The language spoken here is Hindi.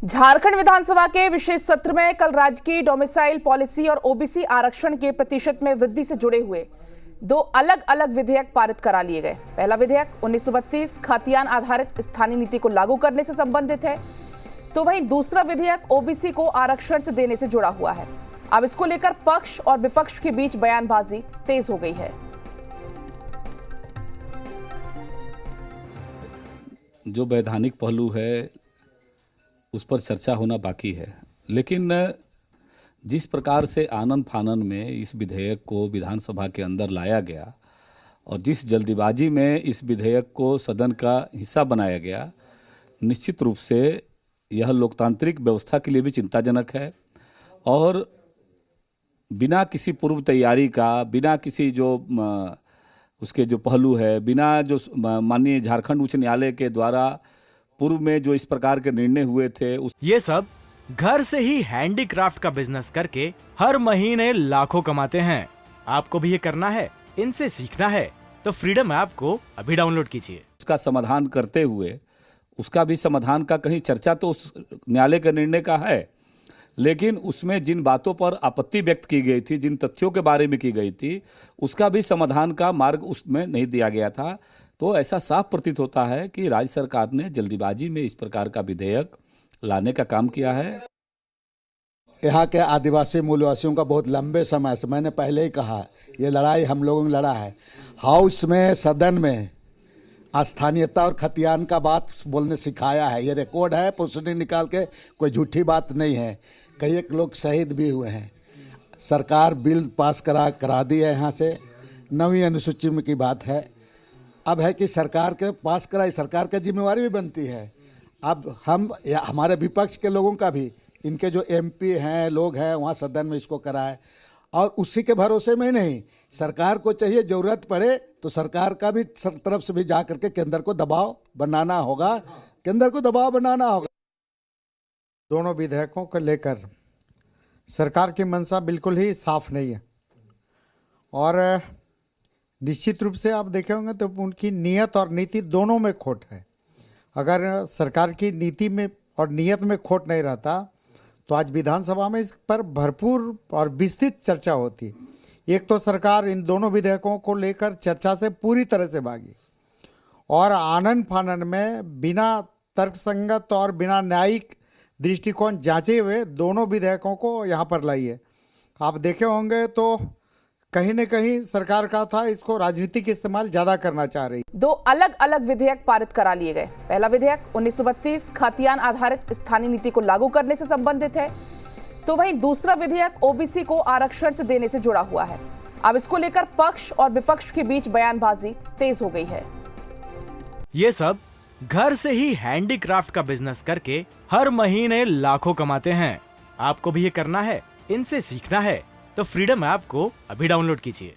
झारखंड विधानसभा के विशेष सत्र में कल राज्य की डोमिसाइल पॉलिसी और ओबीसी आरक्षण के प्रतिशत में वृद्धि से जुड़े हुए दो अलग अलग विधेयक पारित करा लिए गए। पहला विधेयक 1932 खतियान आधारित स्थानीय नीति को लागू करने से संबंधित है, तो वहीं दूसरा विधेयक ओबीसी को आरक्षण से देने से जुड़ा हुआ है। अब इसको लेकर पक्ष और विपक्ष के बीच बयानबाजी तेज हो गई है। जो वैधानिक पहलू है उस पर चर्चा होना बाकी है, लेकिन जिस प्रकार से आनन फानन में इस विधेयक को विधानसभा के अंदर लाया गया और जिस जल्दीबाजी में इस विधेयक को सदन का हिस्सा बनाया गया, निश्चित रूप से यह लोकतांत्रिक व्यवस्था के लिए भी चिंताजनक है। और बिना किसी पूर्व तैयारी का, बिना किसी जो उसके जो पहलू है, बिना जो माननीय झारखंड उच्च न्यायालय के द्वारा पूर्व में जो इस प्रकार के निर्णय हुए थे ये सब घर से ही हैंडीक्राफ्ट का बिजनेस करके हर महीने लाखों कमाते हैं। आपको भी ये करना है, इनसे सीखना है तो फ्रीडम ऐप को अभी डाउनलोड कीजिए। उसका समाधान करते हुए उसका भी समाधान का कहीं चर्चा तो उस न्यायालय के निर्णय का है, लेकिन उसमें जिन बातों पर आपत्ति व्यक्त की गई थी, जिन तथ्यों के बारे में की गई थी, उसका भी समाधान का मार्ग उसमें नहीं दिया गया था। तो ऐसा साफ प्रतीत होता है कि राज्य सरकार ने जल्दीबाजी में इस प्रकार का विधेयक लाने का काम किया है। यहाँ के आदिवासी मूलवासियों का बहुत लंबे समय से, मैंने पहले ही कहा, ये लड़ाई हम लोगों ने लड़ा है। हाउस में, सदन में स्थानीयता और खतियान का बात बोलने सिखाया है। ये रिकॉर्ड है, पुस्तक निकाल के, कोई झूठी बात नहीं है। कई एक लोग शहीद भी हुए हैं। सरकार बिल पास करा दी है। यहाँ से 9वीं अनुसूची में की बात है। अब है कि सरकार के पास कराई, सरकार की जिम्मेवारी भी बनती है। अब हमारे विपक्ष के लोगों का भी, इनके जो एमपी हैं, लोग हैं, वहाँ सदन में इसको कराए। और उसी के भरोसे में नहीं, सरकार को चाहिए ज़रूरत पड़े तो सरकार का भी तरफ से भी जा करके केंद्र को दबाव बनाना होगा, केंद्र को दबाव बनाना होगा। दोनों विधेयकों को लेकर सरकार की मंशा बिल्कुल ही साफ नहीं है और निश्चित रूप से आप देखे होंगे तो उनकी नीयत और नीति दोनों में खोट है। अगर सरकार की नीति में और नीयत में खोट नहीं रहता तो आज विधानसभा में इस पर भरपूर और विस्तृत चर्चा होती। एक तो सरकार इन दोनों विधेयकों को लेकर चर्चा से पूरी तरह से भागी और आनन फानन में बिना तर्कसंगत और बिना न्यायिक दृष्टिकोण जांचे हुए दोनों विधेयकों को यहाँ पर लाई है। आप देखे होंगे तो कहीं न कहीं सरकार का था इसको राजनीतिक इस्तेमाल ज्यादा करना चाह रही। दो अलग अलग विधेयक पारित करा लिए गए। पहला विधेयक 1932 खतियान आधारित स्थानीय नीति को लागू करने से संबंधित है, तो वहीं दूसरा विधेयक ओबीसी को आरक्षण से देने से जुड़ा हुआ है। अब इसको लेकर पक्ष और विपक्ष के बीच बयानबाजी तेज हो गई है। ये सब घर से ही हैंडीक्राफ्ट का बिजनेस करके हर महीने लाखों कमाते हैं। आपको भी ये करना है, इनसे सीखना है तो फ्रीडम ऐप को अभी डाउनलोड कीजिए।